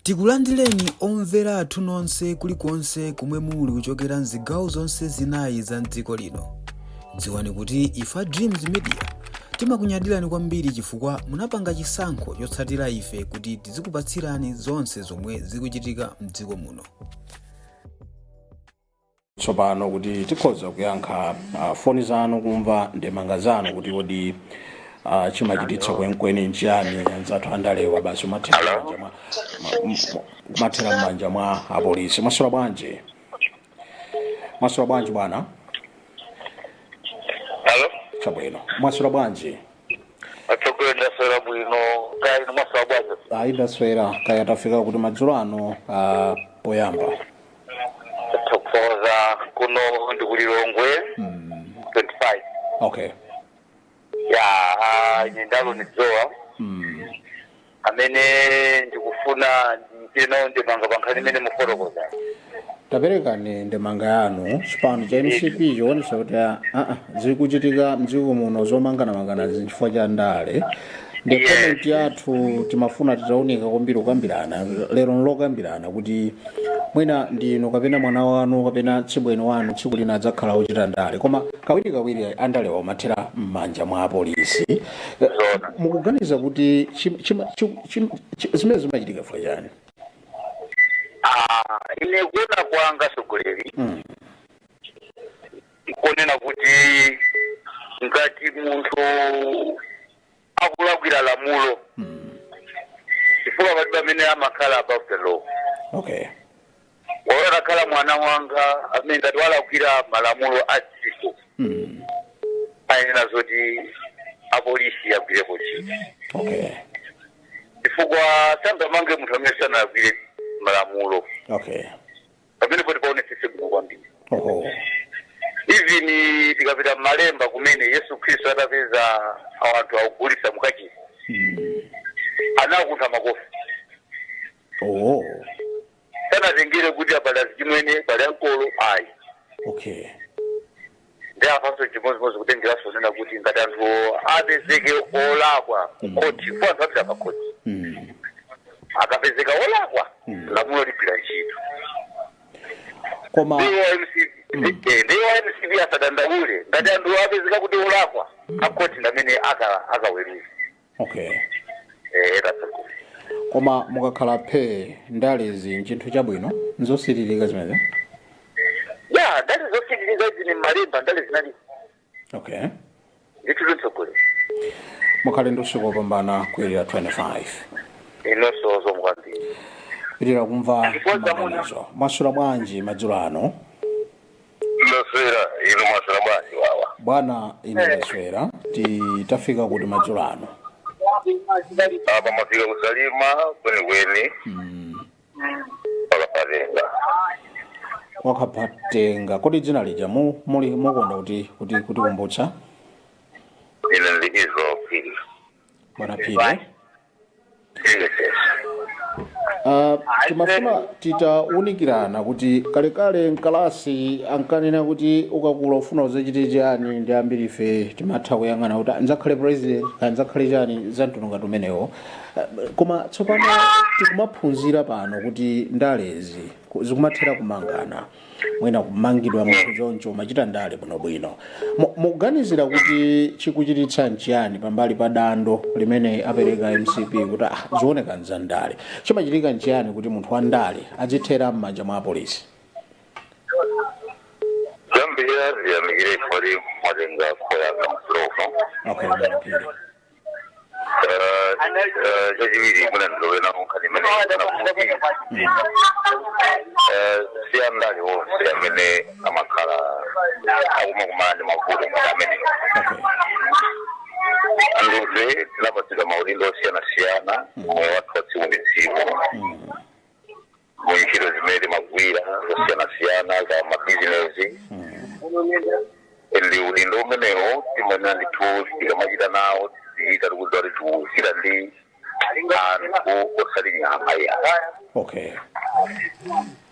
Tikulandireni omvera athu nonse kulikonse kumwe muli kuchokera mzigawo zonse zinayi za mdziko lino. Dziwani kuti ife Dreams Media timakunyadirani kwambiri chifukwa munapanga chisankho chotsatira ife kuti tizikupatsirani zonse zomwe zikuchitika mdziko muno. Tsopano kuti tikhoza kuyankha foni zanu kumva ndemanga zanu kuti kodi chimachititsa kwenikweni nchiyani anzathu andalewa basi umathera m'manja mwa apolisi. Mwaswera bwanji? Mwaswera bwanji bwana? Hello? Chabwino. Mwaswera bwanji? Atsogolela swera bwino kai mwaswera bwanji? Ndaswera kaya tafika kuti madzulo ano poyamba. Tokfoza kuno ndikulilongwe 25. Okay. Ya ndalo nizoa. Amene ndikufuna ndino ndemanga bankhani mene muforokoza. Taperekani ndemanga yanu chipano cha MCP chionesa kuti zikuchitika mdziko muno zomangana chifukwa cha ndale. Ndi comment yathu timafuna titaoneka kwambiri kukambirana lero nlokambirana kuti mwina ndino kapena mwana wanu kapena chibweno wanu tsiku lina adzakhala ochita ndale koma kawiri andalewa mathera m'manja mwa apolisi. Mukuganiza kuti zimene zimachitika chifukwa chani? Ine kuona kwanga sogoleri ikonena kuti ngati munthu akulakwira lamulo chifukwa palibe amene amakhala above the law. Okay. Wala kala mwana wanga amene ngati walakwira malamulo a dziko ayenera zoti apolisi agwirepo ntchito. Okay. Chifukwa sangamange munthu amene sanagwire malamulo. Okay. Pamene poti paonetsetse bwino kwambiri. Even tikapita m'malemba kumene Yesu Khristu atapeza anthu akugulitsa mukachisi anakuntha makofi. Sanatengere kuti abalazi chimwene bali ankolo ayi. Okay. Ndi apanso chimodzimodzi kutengeraso nena kuti ngati anthu apezeke olakwa koti fo anthu apita pakoti. Akapezeka olakwa lamulo ligwira ntchito. Koma ndiyo MCP asadandaule ngati anthu apezeka kuti olakwa akoti ndamene akaweruza. Okay. That's Koma mukakhala phe ndalezi nchinthu chabwino nzosiririka zimene? Yeah, that is okay. Zini malimba ndale zinali. Okay. Ndituluntsogole. Mukhale ndi usiku wopambana kuyerera 25. Inoso zomkwambiri. Pitira kumva maganizo. Mwaswera bwanji madzulo ano? Ndaswera, ino mwaswera bwanji wawa. Bwana ine ndaswera, tafika kuti madzulo ano. Apa mafika kusalima kwenikweni. Pakapatenga. Wakapatenga kodi dzina lija muli mukonda kuti kumbutsa? Ine ndikizo Phiri. Bwana Phiri. Timafuna titaunikirana kuti kalekale mkalasi ankanena kuti ukakula ufuna uzachite chani ndi ambiri ife timatha kuyang'ana kuti nzakhale president nzakhale chani zamtundu tumenewo. Koma tsopano tikumaphunzira pano kuti ndalezi zikumathera kumangana mwina kumangidwa munthu choncho machita ndale bwinobwino. Mukuganizira kuti chikuchititsa nchiyani pambali pa dando limene apereka MCP kuti zioneka nzandale chimachitika nchiyani kuti munthu wa ndale azithera m'manja mwa apolisi? Zambia yamigire kwali mwalenga kwa kamflofa. Okay, Bwana Phiri. Jajibiri muna ndowe na mkani mene siya ndali wo siya mene amakala akumakumani mavule mene anduze tinapatira maulindo siyana watu watsiumbizimu mwenjiro zimene magwira siyana za mabizinesi ndi ulindo umenewo timene ndithu tikamachita nawo titarukuzwa tuzira ndi anthu osali nyama ya. Okay.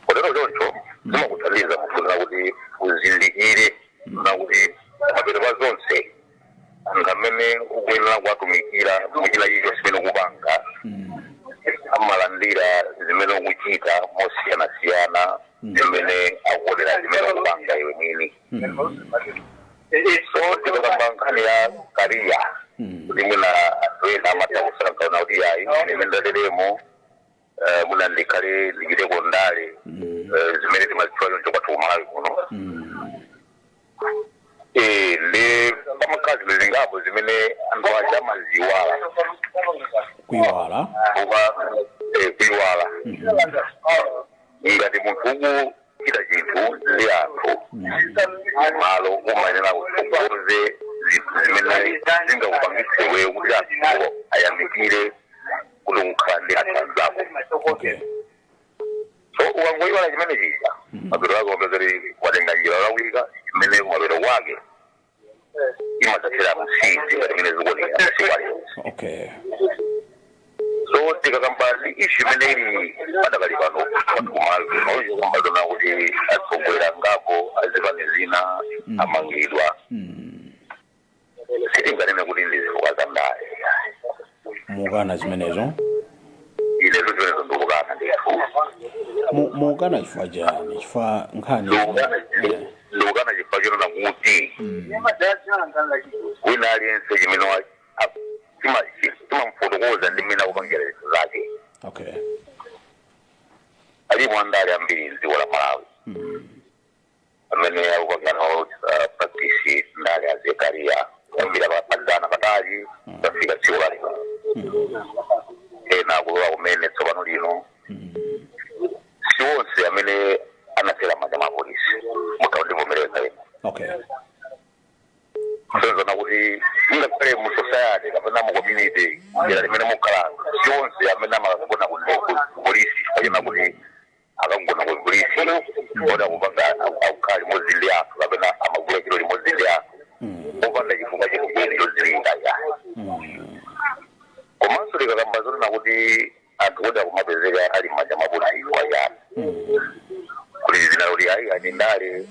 Kotero choncho zimakuthandiza kufuna kuti uzindikire na kuti mapeto zonse ngamene ukuyenera kuwatumikira muchina chicho chimene ukupanga amalandira zimene ukuchita mosiyanasiyana zimene akuonera zimene akupanga iwe nini. So tikakamba nkhani ya kariya kuti mwina anthu ena amatausa nkaona kuti ayi ine ndaleremo muna ndikhale ndichiteko ndale zimene timazidziwa choncho kwathu kumalawi kuno. Ndi pamakazi zizingapo zimene anthu aja amaziwala kuiwala kuiwala ngati munthu ukuchita chinthu ndi anthu malo umayenera kufotokoze zinthu zimene zingakupangitse wewe kuti anthu ayamikire kuti ukhala ndi anthu anzako. So ukangoiwala chimene chija mapero ake wapezati watenga njira lawika chimene mapero wake imazathera msizi ngati mene zikuoneka okay. So tikakamba ishu imene ili padakali pano kumalawi kamba zona kuti atsogolera ngapo azipane zina amangidwa sitinganene kuti ndizifukwa za ndale mukana zimenezo ilezo zimenezo ndikukana ndifu mukana chifukwa chani chifukwa nkhani ndikukana chifukwa chonena kuti wina aliyense chimene timamfotokoza ndi mmene akupangira zinthu zake. okay. Alipo andale ambiri mdziko la Malawi amene akupangira nawo practice ndale azekariya kuyambira padana patali tafika dziko la lino ena akulowa kumene tsopano lino si wonse amene anasera manja ma polisi mutaundivomereza ena. okay. Senzana kuti ngakhale mu society kapena mu community njira limene mukhala si wonse amene amakagona ku polisi kapena kuti akagona ku polisi oda kupanga akukhala limodzi ndi anthu kapena amagula chilo limodzi ndi anthu opanda chifukwa chakugwira chodzilinga ya. Komanso likakamba zonena kuti anthu odi akumapezeka ali m'manja mwa polisi chifukwa chani kuti zina kuti ayi ani ndale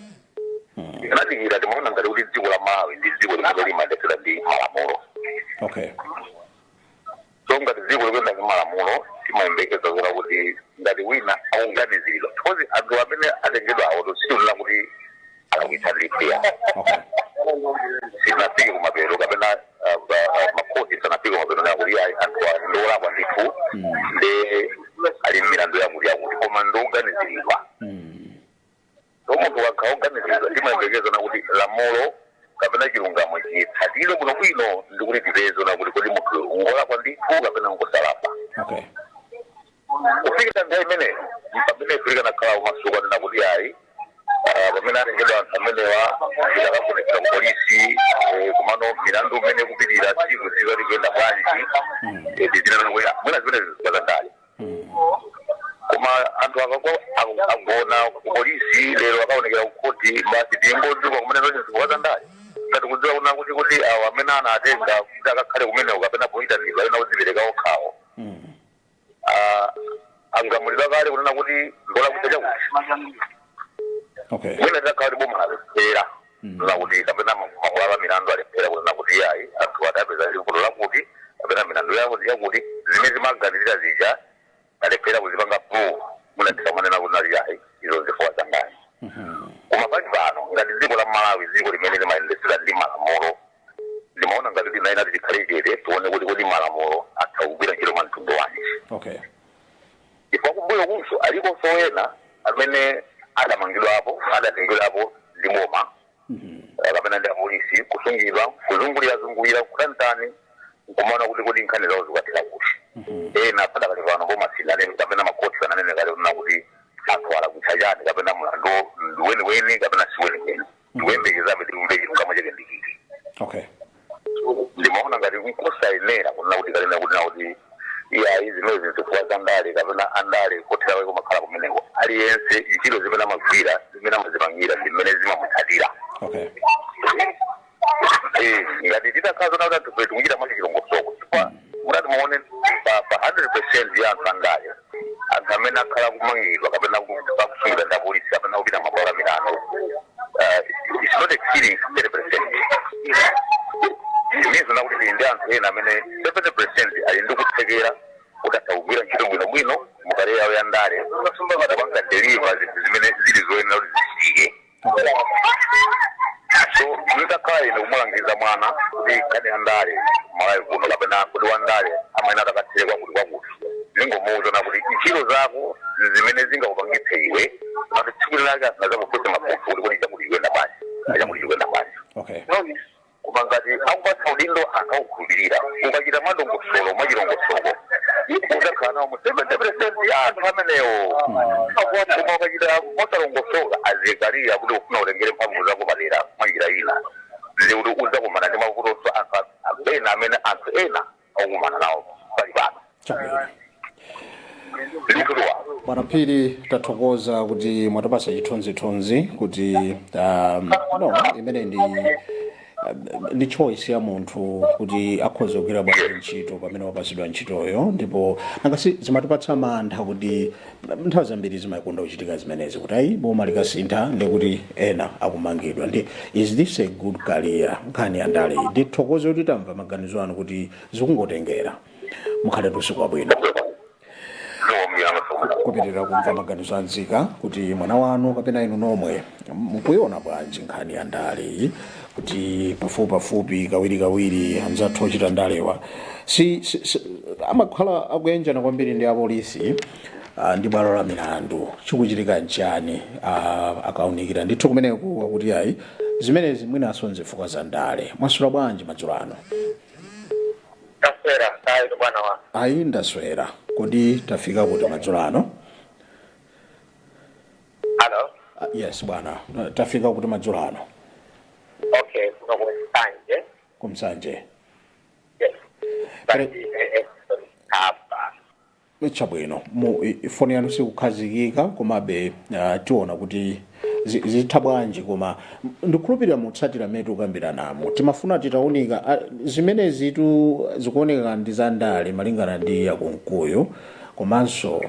inadikira timaona ngati kuti dziko la Malawi ndi dziko limene limadetsera ndi malamulo. okay. So ngati dziko likuyenda ndi malamulo timayembekeza zona kuti ngati wina akuganiziridwa because anthu amene atengedwa awo sitinena kuti akakuithandikira sinafike kumapero kapena makoti sanafike kumapero nakuti ayi anthu ndiolakwa ndithu ndi ali m'milandu yakuti koma ndioganiziridwa. So munthu akauganiziridwa timayembekeza na kuti lamulo kapena chilungamo chitsatire kuno bwino ndi kuti tipeze na kuti kodi munthu ngolakwa ndithu kapena ngosalakwa. okay. Kufikira nthawi imeneyo pamene Afrika nakhala kumasuku anena kuti ayi pamene atengedwa anthu amenewa akafunitsira ku polisi kumano milandu imene kupitirira tsiku zikati kuyenda bwanji tizinananokuya mwina zimene zikazandali koma anthu akagona ku polisi lero akaonekera kukoti basi tingodziwa kumene zonse zikazandali ngati kudziwa kuna kuti awo amene anatenga kuti akakhale kumeneko kapena poyitanidwa ena kudzipereka okhawo angamulidwa kale kunena kuti ngolakuita chakuti okay. mwina tidakhala kuti boma alephera na kuti kapena makulala milandu alephera kunena kuti ayi anthu adapeza livuto lakuti kapena milandu yakuti zimene zimaganizira zija alephera kuzipanga proof mwina tikamanena kuti nali ayi izo zifukwa zangani. Koma pali pano ngati dziko la Malawi dziko limene limayendetsera ndi malamulo limaona ngati tinayenera tikhale chete tione kuti kodi malamulo atha kugwira ntchito mwa mtundu wanji. okay. Ifo kumbuyo kunso alikonso ena amene adamangidwapo adatengedwapo ndi boma kapena ndi apolisi kusungidwa kuzungulira kutantani nkumaona kuti kodi nkhani zawo zikukathera kuti ena padakali pano boma sinanene kapena makoti sananene kale kunena kuti anthu alakwitsa chani kapena mlandu ndiweniweni kapena siweniweni tikuyembekezabe tikumve chinthu kamwe chake ndikiki. okay. Ndimaona ngati nkosayenera kunena kuti kalena kuti nakuti iyayi zimene zifukwa za ndale kapena andale kothera weko makhala kumeneko aliyense ntchito zimene amagwira zimene amazipangira ndi mmene zimamutsatira. okay. ngati titakhala zona kuti anthu tikuchita mwachi chilongosoko chifukwa mutati muone pa 100% ya anthu andale anthu amene akhala kumangidwa kapena kusungidwa ndi apolisi kapena kupita mabwalo a milandu it's not exceeding 30%. Means na kuti ndi anthu ena amene 70% ali ndi kuthekera mukataugwira ntchito bwinobwino mukale yawo ya ndale unasumba matapanga deliver zimene zili zoyenera kuti zisike so mutakhala ine kumulangiza mwana kuti kani ya ndale malayi kuno kapena kuti wa ndale amaina atakatsirekwa kuti kwakuti zingomuuza na kuti ntchito zako zimene zingakupangitse iwe kuti tsiku lake asinazakufutsa mafufu kuti kuti chakulikwenda basi achakulikwenda basi okay koma ngati akupatsa udindo akaukhulupirira ukachita madongosolo mwachilongosolo utakhala nawo mu 70% ya anthu amenewo koma ukachita mosalongosola azikalira kuti ufuna utengere mphamvu zako padera mwanjira ina ndi kuti uzakumana ndi mavuto ena amene anthu ena akukumana nawo pali pano. Bwana Phiri tathokoza kuti mwatapasa chithunzithunzi kuti imene ndi choice ya munthu kuti akhoza kugwira bwanji ntchito pamene wapasidwa ntchitoyo ndipo nangasi zimatipatsa mantha kuti nthawi zambiri zimakonda kuchitika zimenezi kuti ayi boma likasintha ndi kuti ena akumangidwa ndi is this a good career nkhani ya ndale ndithokoze kuti tamva maganizo anu kuti zikungotengera mukhale usiku wabwino kupitirira kumva maganizo anzika kuti mwana wanu kapena inu nomwe mukuiona bwanji nkhani ya ndale kuti pafupi kawiri anzathu ochita ndalewa amakhala akuyenjana kwambiri ndi apolisi ndi bwalo la milandu chikuchitika nchani akaunikira ndithu kumeneku akuti ayi zimenezi mwinaso nzifukwa za ndale mwasula bwanji madzulo ano ayi ndaswera kodi tafika kuti madzulo ano Hello? Yes bwana tafika kuti madzulo ano Okay, kuno kumsanje. Kumsanje. Yes. Chabwino foni yanu sikukhazikika komabe tiona kuti zitha bwanji koma ndikhulupirira mutsatira metu kambiranamu timafuna titaunika zimene zitu zikuoneka ndi za ndale malingana ndi yakunkuyo komanso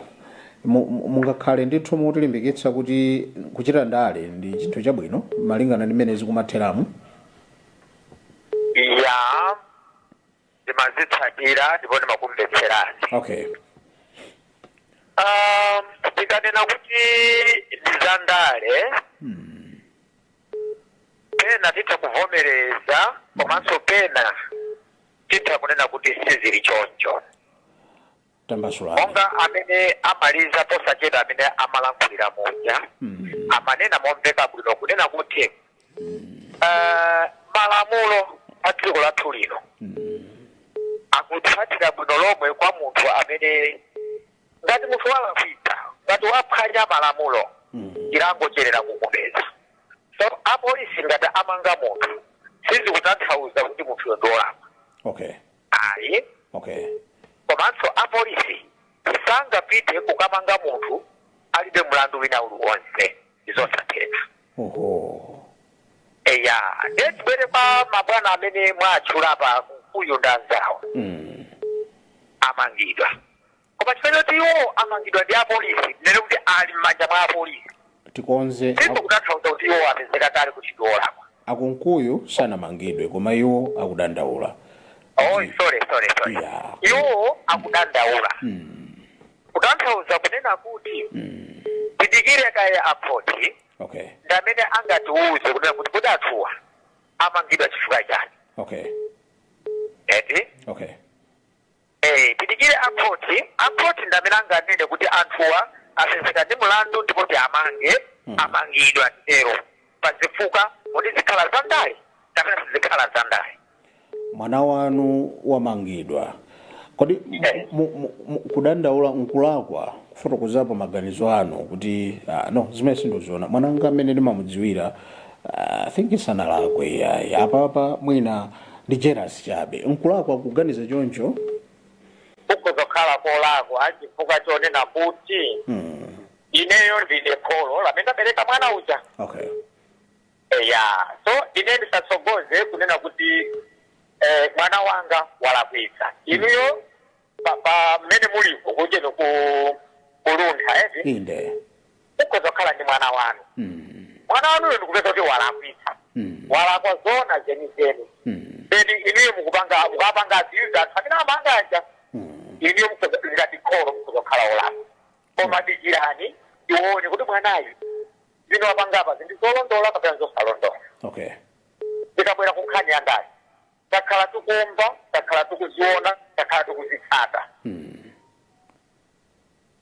mungakhale ndithu mutilimbikitsa kuti kuchita ndale ndi chinthu chabwino malingana ndi mmene zikumatheramu ya ndimazitsatira ndipo ndimakumvetserani okay ndikanena kuti ndizandale pena titha kuvomereza komanso pena titha kunena kuti sizili choncho tambasulani monga amene amaliza posachedwa amene amalankhulira moja amanena momveka bwino kunena kuti malamulo a dziko lathu lino akutsatira bwino lomwe kwa munthu amene ngati munthu walakwitsa ngati waphwanya malamulo chilangocherera kumupeza so apolisi ngati amanga munthu sizikutanthauza kuti munthuyo ndiolakwa okay ayi okay komanso apolisi sangapite kukamanga munthu alibe mlandu wina uliwonse ndizosatheka eya ndetibwere pa mabwana amene mwatchula pa kuyo ndanzawo amangidwa koma chifukwa choti iwo amangidwa ndi apolisi nene kuti ali m'manja mwa apolisi tikonze sikutanthauza kuti iwo apezeka kale kuti ndiolakwa akunkuyu sanamangidwe koma iwo akudandaula sorry yeah. iwo akudandaula kutanthauza kunena kuti tidikire kaya apoti okay ndamene angatiuze kunena kuti kodi anthuwa amangidwa chifukwa chani okay eti okay tidikire apoti ndamene anganene kuti anthuwa apezeka ndi mlandu ndipo amange amangidwa tero pazifukwa kuti zikhala za ndale kapena sizikhala za ndale mwana wanu wamangidwa kodi kudandaula nkulakwa kufotokozapo maganizo anu kuti no zimene sindoziona mwananga amene ndimamudziwira I think sanalakwe apa mwina ndi jealous chabe nkulakwa kuganiza choncho ukuzokhala kolakwa chifukwa chonena kuti ineyo ndine kholo lamene ndabereka mwana uja okay so ine ndisatsogoze kunena kuti mwana wanga walakwitsa inuyo mmene mulipo kucheno kuluntha inde ukuzokhala ndi mwana wanu mwana wanuyo ndikupeza kuti walakwitsa walakwa zona zenizeni then inuyo mukapanga aziuza anthu amene amangaja iniyo ngati kholo mukuzokhala olapa koma dijirani iwone kuti mwanayu zino apangapa zindizolondola kapena zosalondola okay tikabwera kunkhani ya ndale takhala tikumva takhala tikuziona takhala tikuzitsata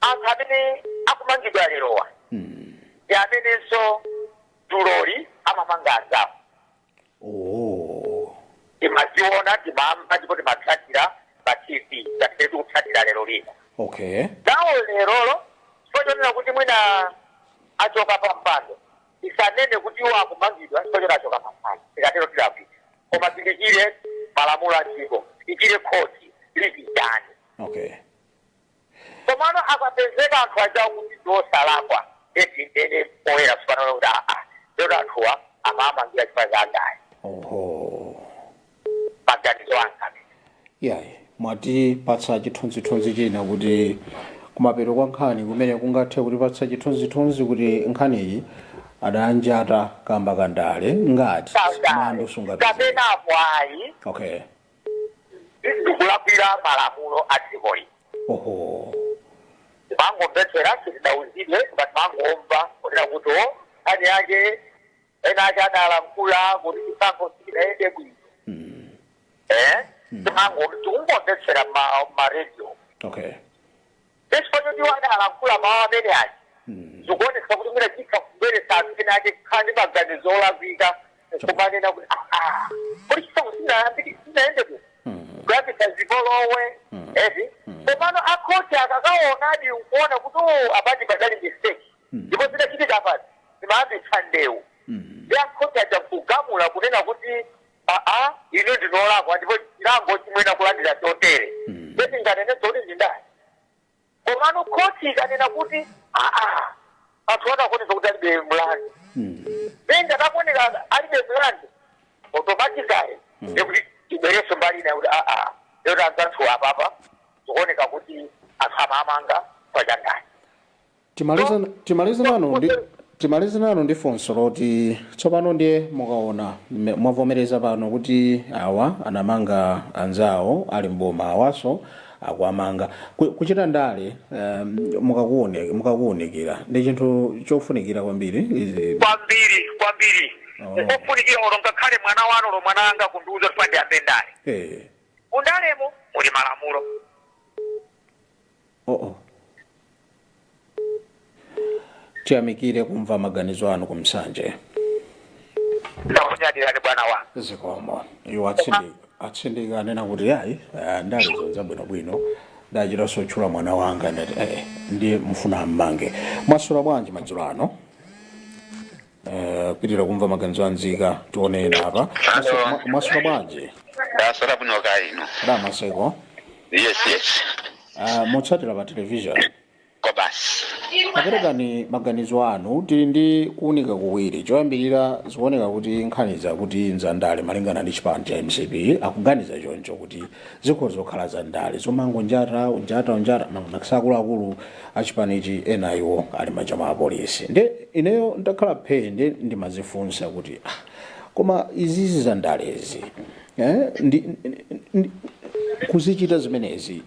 anthu amene akumangidwa lerowa ndi amenenso tuloli amamanga anzawo timaziona timamva ndipo timatsatira pa tv ngati tikutsatira lero lino okay nawo lerolo sipochonera kuti mwina achoka pa mpando isanene kuti iwo akumangidwa sipochona achoka pa mpando tikatero tidapita koma tilikire malamulo a dziko tilikire khoti likitani okay komano akapezeka anthu ajawo kuti ndiosalakwa eti ene poyera sipanalo kuti lero anthuwa amamangira chifukwa cha andayi maganizo anga yayi mwatipatsa chithunzithunzi china kuti kumapeto kwa nkhani kumene kungathe kutipatsa chithunzithunzi kuti nkhaniyi adanjata kamba kandale ngati mlandu sungapezeka kapenapo ayi okay ndikulakwira malamulo a dzikoli timangomvetsera sitidauzidwe ngati mangomva kunena kuti nkhani yake ena ake adalankhula kuti chisankho sichidayende bwino tikungomvetsera m'maradio okay esifanyo ndiwo adalankhula mawu amene aja zikuonesa kuti mwina chikha kubweretsa anthu ena ake kukhala ndi maganizo olakwika kumanena kuti kuti chisankho sinayende bwino kuyambitsa zipolowe ezi komano akhoti akakaonadi ukuona kuti apati padali mistake ndipo zidachitika pati zimayambitsa ndewu ndi akhoti aja kugamula kunena kuti ino ndinolakwa ndipo chilango chimwena kulandira chotere eti nganene zoti ndindani komano khoti ikanena kuti anthu adakoneza kuti alibe mlandu benga adakoneka alibe mlandu automatically ndikuti tibwereso mbali ina kuti lero anzathu apapa zikuoneka kuti anthu amamanga kwachandani timalize nano ndi funso loti tsopano ndiye mukaona mwavomereza pano kuti awa anamanga anzawo ali mboma awaso akuamanga kuchita ndale mukakuonekera ndi chinthu chofunikira kwambiri ofunikira olo ngakhale mwana wanu lo mwana anga kundiuza kuti pandiyambe ndale mundalemo muli malamulo tiyamikire kumva maganizo anu kumsanje ndakunyadirani bwana wanga zikomo iwo atsindika anena kuti yayi ndale zonza bwinobwino ndachita sotchula mwana wanga ndati ndiye mfuna ammange mwasula bwanji madzulo ano pitira kumva maganizo anzika tioneni apa mwasula bwanji ndasala bwino kaino damaseko yes motsatira pa television kobasi aperekani maganizo anu tili ndi kuwunika kuwiri choyambirira zikuoneka kuti nkhaniza kuti nzandale malingana ndi chipani cha MCP akuganiza choncho kuti zikhoza kukhala zandale zomango njata akuluakulu achipanichi ena iwo ali machama a polisi nde ineyo ndakhala phende ndimazifunsa kuti koma izizi zandalezi kuzichita zimenezi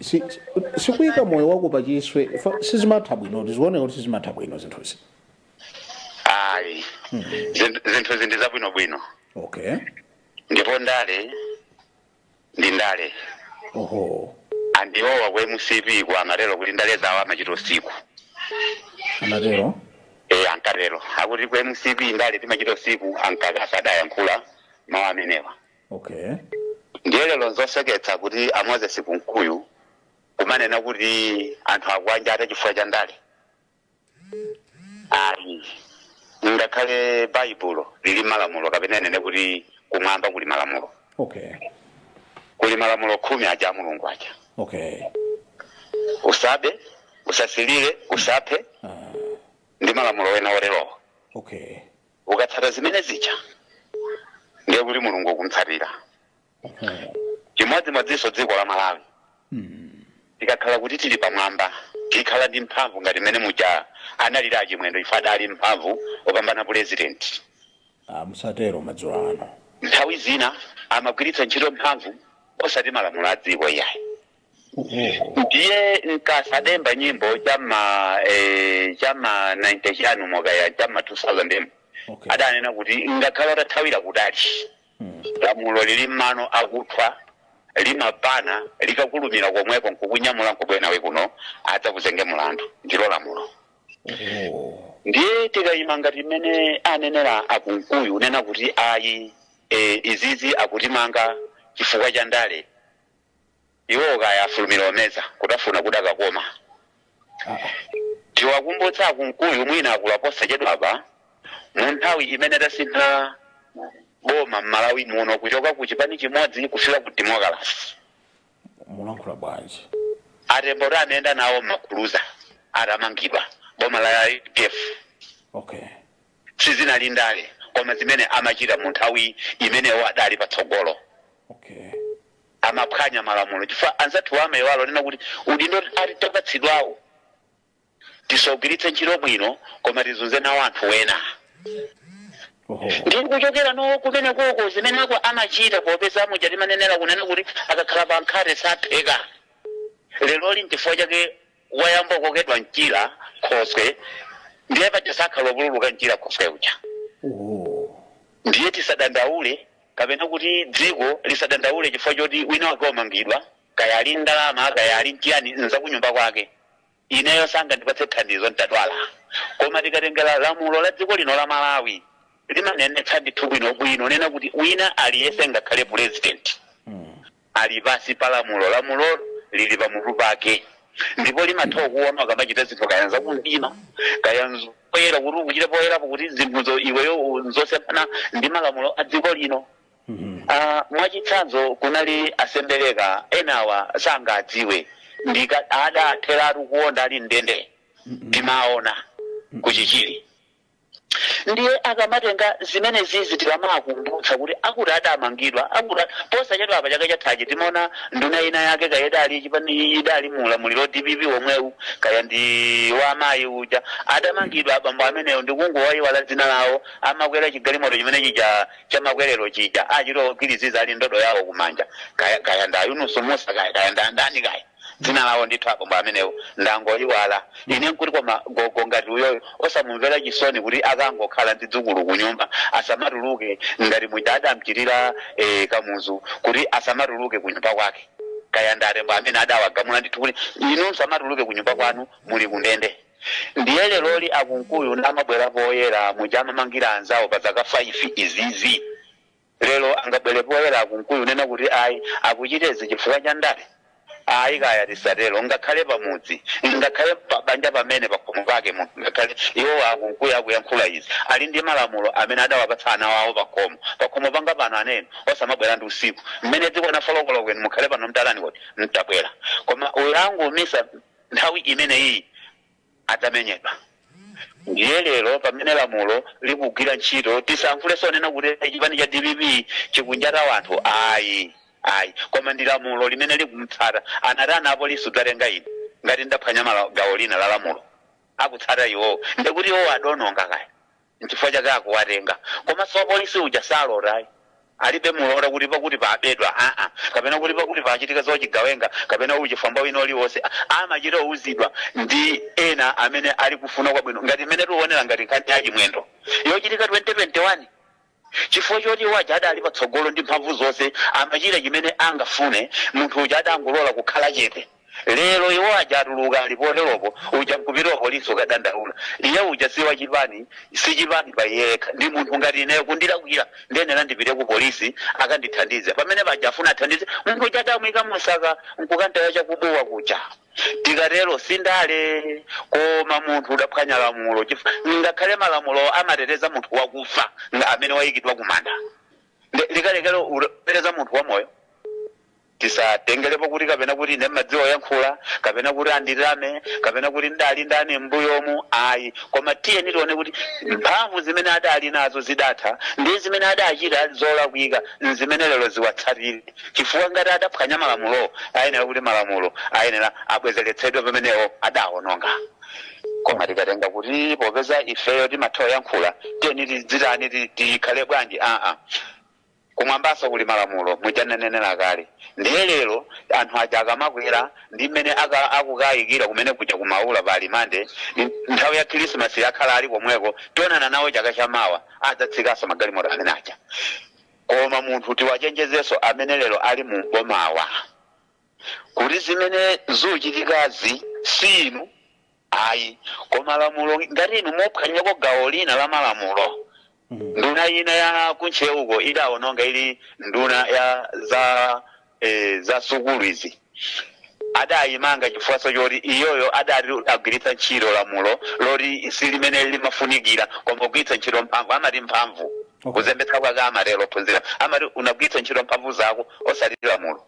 sikuyika moyo wako pachiswe sizimatha bwino zikuoneka kuti sizimatha bwino zinthuzi ayi zinthuzi ndi zabwinobwino okay ndipo ndale ndi ndale andiwowa ku MCP kuangatero kuti ndale zawo amachita usiku anatero ankatero akuti ku MCP ndale timachita usiku ankakasa adayankhula mawu amenewa okay ndiye lero nzoseketsa kuti Moses Kunkuyu kumanena kuti anthu akuanjata chifukwa cha ndale ngakhale baibulo lili malamulo kapena nene kuti kumwamba kuli malamulo okay kuli malamulo 10 aja Mulungu aja okay usabe usasilire usaphe ndi malamulo wena oterowa okay ukatsata zimene zija ndiye kuti Mulungu kumtsatira chimodzimodzinso dziko la Malawi tikakhala kuti tili pamwamba tikhala ndi mphamvu ngati mmene muja analili achimwendo ife adali mphamvu opambana president musatero madzulo ano nthawi zina amagwiritsa ntchito mphamvu osati malamulo a dziko iyayi ndiye nkasademba nyimbo chama 90 mwaka ya chama 2000 adanena kuti ngakhala atathawira kudali lamulo lili mmano akuthwa limapana likakulumira komweko nkukunyamula nkubwena we kuno adzakuzenge mulandu ndilo lamulo. Ndiye tikayima ngati mmene anenera akunkuyu unena kuti ayi izizi akutimanga chifukwa cha ndale iwo kaya fulumira omeza kutafuna kudakakoma tiwakumbutsa akunkuyu mwina akulaposa chedwapa mu nthawi imene tasintha boma m'Malawi muno kuchoka ku chipani chimodzi kufika ku democracy. Mulankhula bwanji atembo anayenda nawo makuluza atamangidwa boma la IPF sizinali ndale koma zimene amachita mu nthawi imeneyo adali patsogolo amaphwanya malamulo chifukwa anzathu amaiwalo nena kuti udindo atitapatsidwawo tisogwiritse ntchito bwino koma tizunze nawo anthu wena. Ndi kuchokera no kumene koko zimene ako amachita popeza muja timanenera kunena kuti akakhala pankhate sapheka lero chifukwa chake wayamba kokedwa mchira khoswe ndiye paja sakhala kululuka mchira khoswe uja. Ndiye tisadandaule kapena kuti dziko lisadandaule chifukwa choti wina wake wamangidwa kaya ali ndalama kaya ali mchiyani nza kunyumba kwake ineyo sanga ndipatse thandizo ntatwala. Koma tikatengera lamulo la dziko lino la Malawi limanenetsa ndithu bwino nena kuti wina aliyese ngakhale president ali pasi pa lamulo lili pamutu pake ndipo limatha kuona akamachita zinthu kayanza kumdima kayanza poyera kuti ukuchita poyerapo kuti zinthuzo iweyo nzosiyana ndi malamulo a dziko lino. Mwachitsanzo kunali asembereka enawa sangadziwe ndika adatheratu kuonda ali ndende timaona kuchichili. Ndiye akamatenga zimene zizi tikamakumbutsa kuti akuti adamangidwa akuti posa chetu apa chaka chathachi timaona nduna ina yake kayeda ali chipani idali mulamuliro DPP omwewu kaya ndi wa amayi uja adamangidwa abambo ameneyo ndikungowayiwala dzina lawo amakwera chigalimoto chimene chija chamakwerero chija achito kugwiriziza ali ndodo yawo kumanja kaya nda Yunusu Musa kaya nda ndani kaya dzina lawo ndithu abambo amenewo ndangoyiwala. Ine nkuti koma gogo ngati uyoyo osamumvera chisoni kuti akangokhala ndi dzukulu kunyumba asamatuluke ngati muja adamchitira Kamuzu kuti asamatuluke kunyumba kwake kaya ndatembo amene adawagamula ndithu kuti inu samatuluke kunyumba kwanu muli kundende. Ndiye lero akunkuyu ndamabwera poyera muja amamangira anzawo pa zaka 5 izizi lero angabwere poyera akunkuyu nena kuti ayi akuchiteze chifukwa cha ndale ayi kaya tisatero ngakhale pamudzi ngakhale pabanja pamene pakhomo pake munthu ngakhale iwo akunkuyu akuyankhula izi ali ndi malamulo amene adawapatsa ana wawo pakhomo panga pano anene osamabwera ndi usiku mmene tikuona folokolo kwenu mukhale pano mtalani kuti mtabwera koma ulangu umisa nthawi imene iyi adzamenyedwa. Ndiye lero pamene lamulo likugwira ntchito tisankhule nena kuti chipani cha DPP chikunjata wanthu ayi koma ndi lamulo limene likumtsata anatana apo lisutalenga ine ngati ndaphwanya gawo lina la lamulo akutsata iwo ndikuti iwo adononga kaya nchifukwa chake akuwatenga koma so polisi uja salota alibe mulola kuti pakuti paabedwa kapena kuti pakuti pachitika zochigawenga kapena uchifamba wina uliwonse amachita uzidwa ndi ena amene ali kufuna kwabwino ngati mmene tiwonera ngati nkhani ya chimwendo yochitika 2021 chifukwa choti waja adali patsogolo ndi mphamvu zonse amachita chimene angafune munthu uja adangolola kukhala chete. Lero iwo aja atuluka alipoteropo uja mkupita polisi ukadandaula iye uja si wachipani si chipani payekha ndi munthu ngati ineyo kundilakwira ndenera ndipite ku polisi akandithandize pamene paja afuna athandize munthu uja adamuyika musaka nkukantaya chakubuwa kuja. Tikatero sindale koma munthu udaphwanya lamulo ngakhale malamulo amateteza munthu wakufa amene wayikidwa kumanda likalekelo upereza munthu wamoyo tisatengelepo kuti kapena kuti ne madziwo yankhula kapena kuti andirame kapena kuti ndali ndani mbuyomu ayi koma tiye nitione kuti mphamvu zimene adali nazo zidatha ndi zimene adachita zolakwika zimene lero ziwatsatire chifukwa ngati adaphwanya malamulo ayenera kuti malamulo ayenera abwezeretsedwe pamenewo adawononga. Koma tikatenga kuti popeza ifeyo timathawa yankhula tiye nitizitani tikhale bwanji kumwambaso kuli malamulo mujanenenera kale ndiye lero anthu aja akamakwera ndi mmene akukayikira kumene kuja kumaula pali mande nthawi ya Christmas yakhala ali komweko tionana nawo chaka chamawa adzatsikanso magalimoto amene aja koma munthu tiwachenjezenso amene lero ali mu bomawa kuti zimene zochitikazi sinu ayi koma lamulo ngati inu mophwanyako gawo lina la malamulo nduna ina ya kuncheuko idawononga ili nduna ya za sukulu izi adayimanga chifukwa choti iyoyo adali agwiritsa ntchito lamulo loti silimene limafunikira koma kugwiritsa ntchito mphamvu amati mphamvu kuzembetsa kwake amatero ophunzira amati unagwiritsa ntchito mphamvu zako osati lamulo.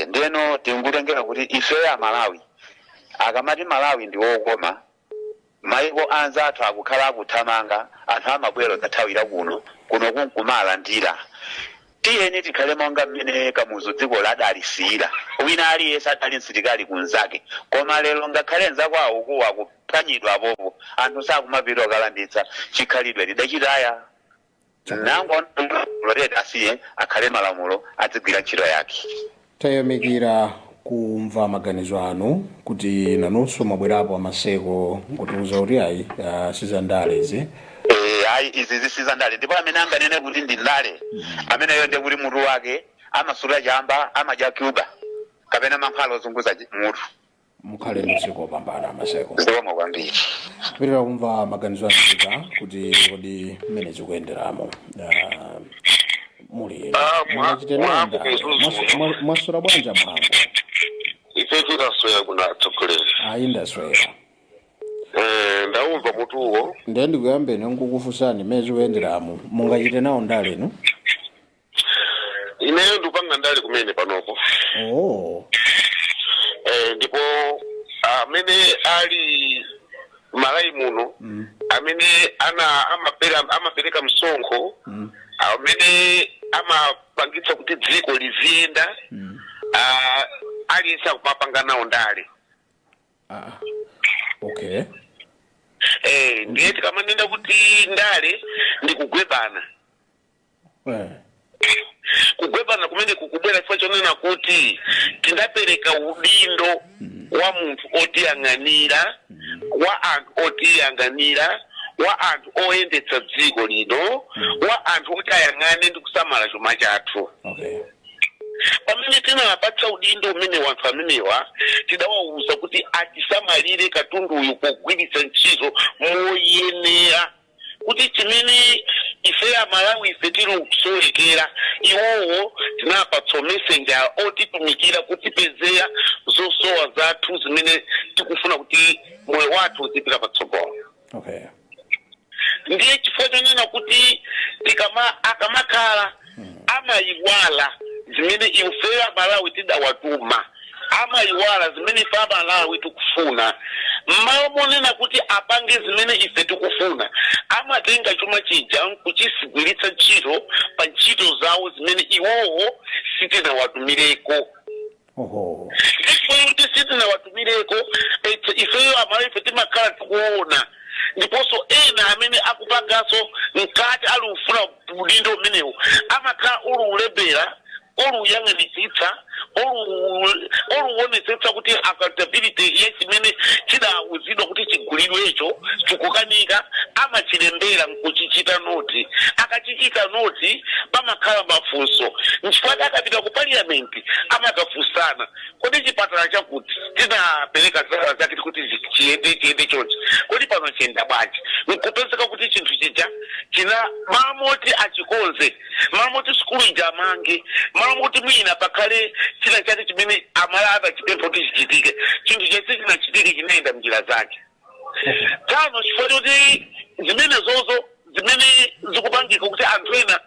Ndeno tingutengera kuti ife Malawi akamati Malawi ndi wokoma maiko anzathu akukhala akuthamanga anthu amabwero zathawira kuno kunkumala ndira tiyeni tikhale monga mmene Kamuzu dziko ladalisira wina aliyense adali msitikali kunzake koma lero ngakhale nzakwawo kuwa kuphwanyidwa apopo anthu sakumapita okalanditsa chikhalidwe lidachitaya nango loreta asiye akhale malamulo adzigwira ntchito yake. Tayamikira kumva maganizo anu kuti nanonso mabwerapo amaseko kutiuza kuti ayi sizandale izi ayi izi zisizandale ndipo amene anganene kuti ndi ndale amene yonde kuti mutu wake amasula chamba amadya Cuba kapena mankhwala ozunguza mutu mukhale nsiko opambana amaseko zomwe kwambiri kupitira kumva maganizo anu kuti kodi mmene zikuyenderamo muli mwasura bwanja mwangu ife tikaswera kuna tsokolera ndaswera ndaumva mutuwo ndiye ndikuyambeni nkukufusani mmene zikuyenderamo mungachite nawo ndale inu ineyo ndikupanga ndale kumene panopo ndipo amene ali Malawi muno amene amapereka msonkho amene amapangitsa kuti dziko liziyenda aliyense akupapanga nawo ndale. Okay. Ndiye tikamanena kuti ndale ndi kugwebana. Kugwebana kumene kukubwera chifukwa chonena kuti tindapereka udindo wa munthu otiyang'anira wa anthu otiyang'anira wa anthu oyendetsa dziko lino wa anthu oti ayang'ane ndi kusamala chuma chathu. Pamene tinapatsa udindo umene wanthu amenewa tidawawuza kuti atisamalire katundu uyu kugwiritsa ntchito moyenera kuti chimene ife Malawi ife tiri kusowekera iwowo tinapatsa messenger otitumikira kutipezera zosowa zathu zimene tikufuna kuti moyo wathu uzipita patsogolo. Ndiye chifukwa chonena kuti akamakhala amayiwala zimene ife Malawi tidawatuma amayiwala zimene ife Malawi tikufuna mmalo monena kuti apange zimene ife tikufuna amatenga chuma chija kuchisigwiritsa ntchito pa ntchito zawo zimene iwowo sitinawatumireko. Ndipo sitinawatumireko ifeyo Malawi ife timakhala tikuona ndiponso ena amene akupanganso mkati ali ufuna udindo umenewu amakhala ululebera oluyang'anitsitsa oluwonetsetsa kuti accountability yechimene chidawuzidwa kuti chigulidwecho chikukanika amachilembera nkuchichita noti akachichita noti pamakhala mafunso nchifukwa akapita ku parliament amakafunsana kodi chipatala chakuti tinapereka zaka zake kuti chiyende chonchi kodi pano chiyenda bwanji nkupezeka kuti chinthu chija china mamoti achikonze mamoti sukulu ija amange mamoti mwina pakhale china chake chimene amalata chipempho kuti chichitike chinthu chese chinachitike chinaenda mnjira zake. Tano chifukwa kuti zimene zozo zimene zikupangika kuti anthu ena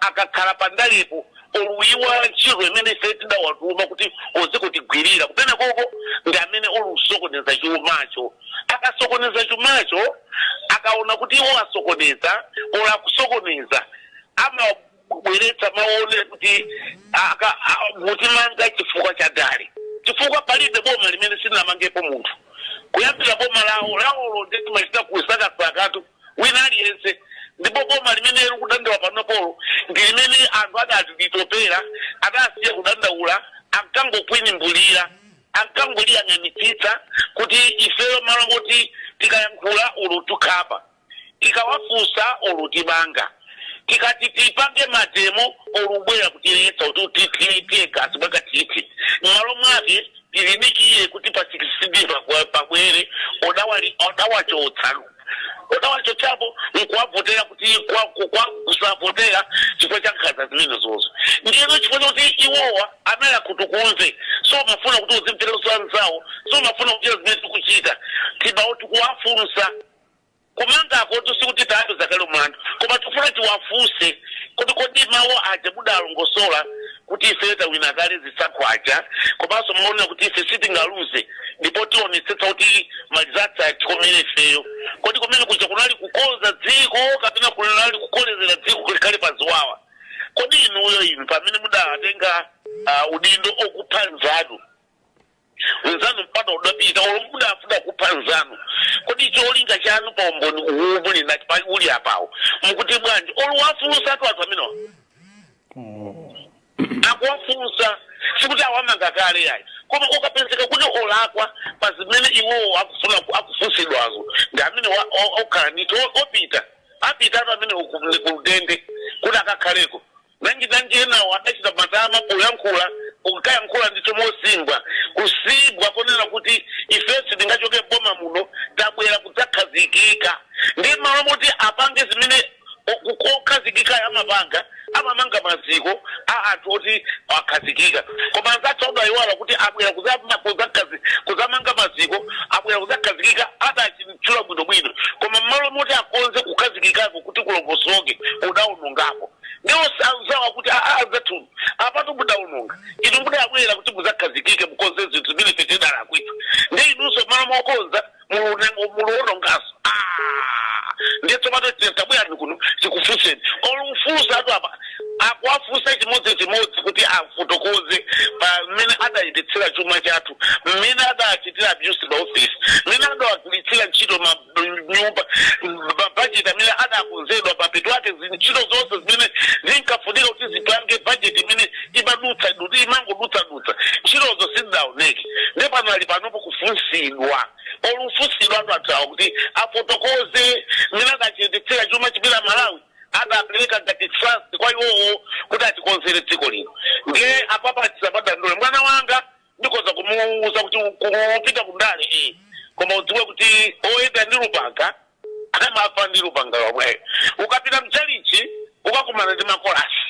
akakhala pandalipo oluyiwala ntchito imene ife tidawatuma kuti uzikutigwirira kupene koko ndi amene olusokoneza chumacho akasokoneza chumacho akaona kuti iwo asokoneza olakusokoneza amabweretsa maone kuti mutimanga chifukwa cha dali chifukwa palibe boma limene sinamangepo munthu kuyambira boma lawo ndi timachita kuisaka sakatu wina aliyense ndipo boma limene likudandaula panopolo ndi limene anthu adatitopera adasiya kudandaula ankangokwinyimvulira ankangoliyang'anitsitsa kuti ifeyo malo moti tikayankhula ulu tukhapa tikawafunsa ulu tibanga tikati tipange matemo olubwera kutiletsa kuti tiye gasi bwakatiti malo mwake tilinikiye kuti pasikisidiva pabwere odawachotsapo nkuwavotera kuti kusavotera chifukwa cha nkhanza zimene zozo ndiyeno chifukwa chakuti iwowa amene akutukunze so mafuna kuti uzimtereso anzawo so mafuna kuchita zimene tikuchita tibawo tikuwafunsa kumangako tusikuti tatu zakale mlandu koma tufuna tiwafuse kuti kodi mawo aja budalongosola kuti ife tawina kale zisakhwaja komanso muona kuti ife sitingaluze ndipo tionetsetsa kuti malizatsi atikomere ifeyo kodi kumene kuja kunali kukonza dziko kapena kunali kukolezera dziko kulikale paziwawa kodi inu pamene mudatenga udindo okupha nzanu nzanu mpaka udapita olumuda afuna kupha nzanu kodi cholinga chanu pa umboni uwumuli nati pali uli apawo mukuti bwanji oluwafunsa atu anthu amene akuwafunsa sikuti awamanga kale yayi koma ukapezeka kuti olakwa pa zimene iwowo akufuna akufunsidwazo ndi amene okhala ndithu apita atu amene kuludende kuti akakhaleko nanjinawo adachita matama kuyankhula ukayankhula ndithu mosingwa kusibwa konena kuti ifensi tingachoke boma muno tabwera kudzakhazikika ndi malo moti apange zimene kukhazikika amamanga maziko a anthu oti akhazikika koma anzathu adayiwala kuti abwera kuzamanga maziko abwera kudzakhazikika adachitchula bwinobwino koma malo moti akonze kukhazikikako kuti kulongosoke udawunungapo ndiwo sanzawa kuti azathu apatu budawununga inu mudabwera kuti muzakhazikike mukonze zinthu zimene tetedala kwithu ndi inunso malo mokonza muluwonongaso ndiye tsopano tabwera kuno tikufunseni olufunsa atu apa akuwafunsa chimodzimodzi kuti afotokoze pamene adayendetsera chuma chathu mmene adachitira abuse maofisi mmene adawagwiritsira ntchito manyumba mabhajeti amene adakonzedwa papetu ake ntchito zonse zimene zinkafunika kuti zipange bhajeti imene imangodutsa ntchitozo sizidaoneke ndi pano ali panopo kufunsidwa olufunsidwa atu athawa kuti afotokoze mmene adachiyendetsera chuma chipita Malawi adapereka ngati trust kwa iwowo kuti atikonzere dziko lino ndiye apapa tisapadandule mwana wanga ndikoza kumuwuza kuti kupita kundale koma udziwe kuti oyenda ndi lupanga amafa ndi lupanga lomweyo ukapita mchalichi ukakumana ndi makolasi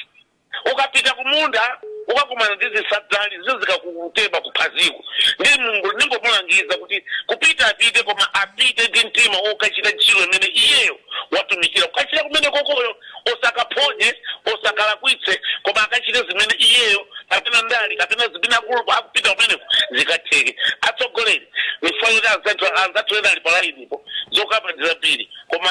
ukapita kumunda ukakumana ndi zisadzali zizikakuteba kuphaziko ndi Mulungu ndingomulangiza kuti kupita apite koma apite ndi mtima okachita ntchito imene iyeyo watumikira ukachita kumene kokoyo osakaphonye osakalakwitse koma akachite zimene iyeyo kapena ndali kapena zimene akupita kumeneko zikatheke atsogoleri mifanire anzathu ena ali palainipo zokapandira mbiri koma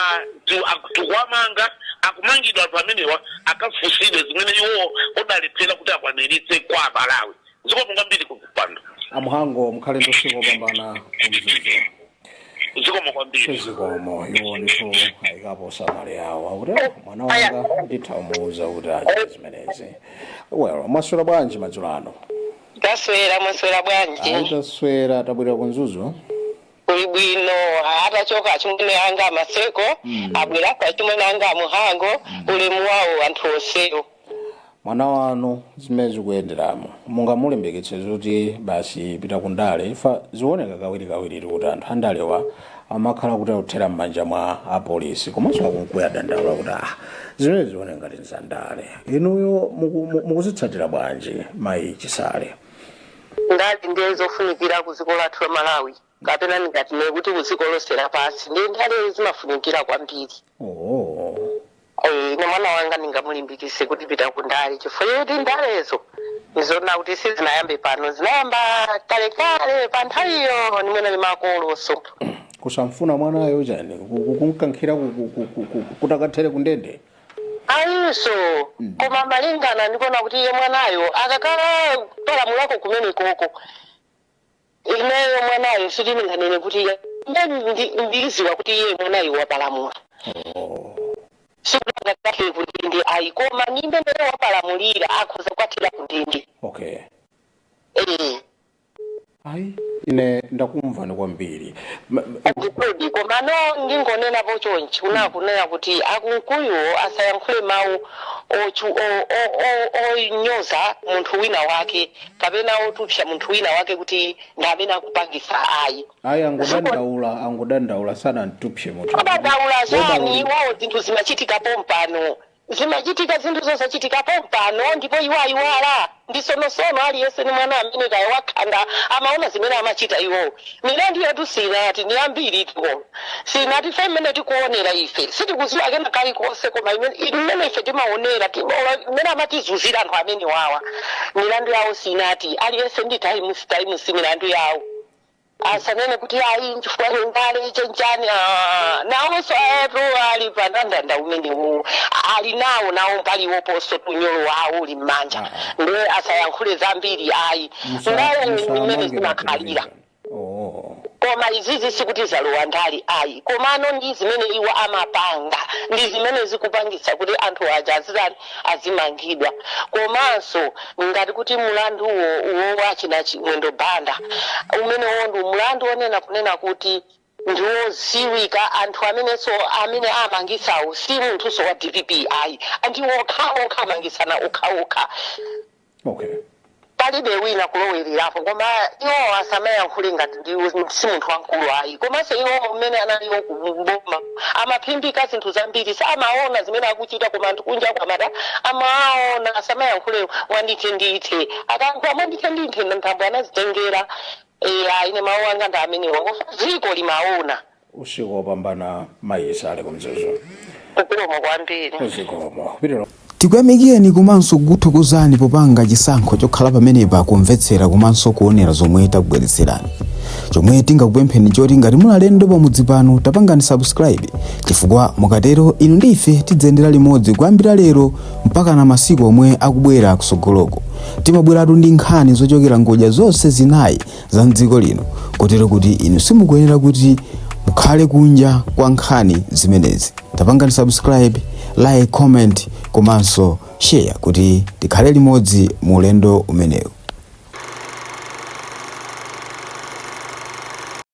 tikuwamanga akumangidwa anthu amenewa akafusidwe zimene iwo odalephera kuti akwaniritse kwa Malawi zikomo kwambiri kupanda Amhango mkhale ndosiko pambana kumzuzu zikomo kwambiri zikomo iwo ndithu ayikapo samale yawo akuti mwana wanga ndithamuza kuti aje zimenezi mwaswera bwanji madzulano mwaswera bwanji taswera tabwera kunzuzu kuli bwino atachoka achimwene anga amaseko abwera kwa achimwene anga amuhango ulemu wawo anthu onsewo mwana wanu zimene zikuyenderamo mungamulembeketse kuti basi pita kundale ifa zioneka kawiri kuti anthu andalewa amakhala kuti akuthera m'manja mwa apolisi komanso akunkuya dandaula kuti zimene zioneka ngati nzandale inuyo mukuzitsatira bwanji mayi Chisale ndali ndiye zofunikira ku dziko lathu la Malawi kapena ngati kuti ku dziko lonse lapansi ndi ndale zimafunikira kwambiri ine mwana wanga ndingamulimbikitse kuti pita kundale chifukwa kuti ndalezo nizona kuti sizinayambe pano zinayamba kalekale pa nthawiyo nimene ni makoloso kusamfuna mwanayo chani kunkankhira kuti akathere kundende ayiso koma malingana ndikuona kuti iye mwanayo akakhala palamulako kumene koko ineyo mwanayo sitinganene kuti ndiziwa kuti iye mwanayo wapalamula sangathe kundende ayi koma nimbe mbere wapalamulira akhoza kwathira kundende. Okay. Ayi ine ndakumva kwambiri. Kodi komano ndingonena pochonchi unakunena kuti akunkuyo asayankhule mawu onyoza munthu wina wake kapena otupsha munthu wina wake kuti ndamene akupangisa ayi. Ayi angodandaula sana ntupshe munthu. Adandaula chani iwawo zinthu zimachitika pompano. Zimachitika zinthu zosachitika pompano ndipo iwala ndisonosono aliyense ni mwana amene kaya wakhanda amaona zimene amachita iwo. Milandu yetu sinati ni ambiri tiko. Sinati fe mmene tikuonera ife. Sitikuziwa kena kali konse koma imene ife timaonera imene amatizuzira anthu amene wawa. Milandu yawo sinati aliyense ndi time milandu yawo. Asanene kuti ayi nchifukwa ngale chenchani nawonso etu ali pandandanda umene ali nawo paliwo posto tunyolo wawo uli mmanja ndiye asayankhule zambiri ayi ngaye imene zimakhalira. Koma izizi sikuti zalowa ndali ayi komano ndi zimene iwo amapanga ndi zimene zikupangisa kuti anthu aja azimangidwa. Komanso ngati kuti mulandu uwo wachina Mwendo Banda umene ndi mulandu onena kunena kuti ndiwoziwika anthu amene amangisawo si munthuso wa DPP ayi andiwo okha amangisana okha. Okay. Palibe wina kulowererapo koma iwo asamayankhule ngati si munthu wankulu ayi komanso iwo umene analiwo kuboma amaphimbika zinthu zambiri samaona zimene akuchita koma anthu kunja kwamata amaona asamayankhule mwandithe akayankhula mwandithe nthambo anazitengera ine mawu anga ndi amenewo dziko limaona. Usiku wopambana mayisa ali kumzozo. Kukulomo kwambiri. Zikomo. Pitero. Tikuyamikeni komanso kukuthokozani popanga chisankho chokhala pamenepa kumvetsera komanso kuonera zomwe takubweretserani. Chomwe tingakupempheni choti ngati muli alendo pamudzi pano tapangani subscribe chifukwa mukatero inu ndi ife tidzayendera limodzi kuyambira lero mpaka na masiku omwe akubwera kusogoloko. Timabweratu ndi nkhani zochokera ngodya zonse zinayi za mdziko lino kotero kuti inu simukuyenera kuti mukhale kunja kwa nkhani zimenezi. Tapangani subscribe, like, comment komanso share kuti tikhale limodzi mu ulendo umenewu.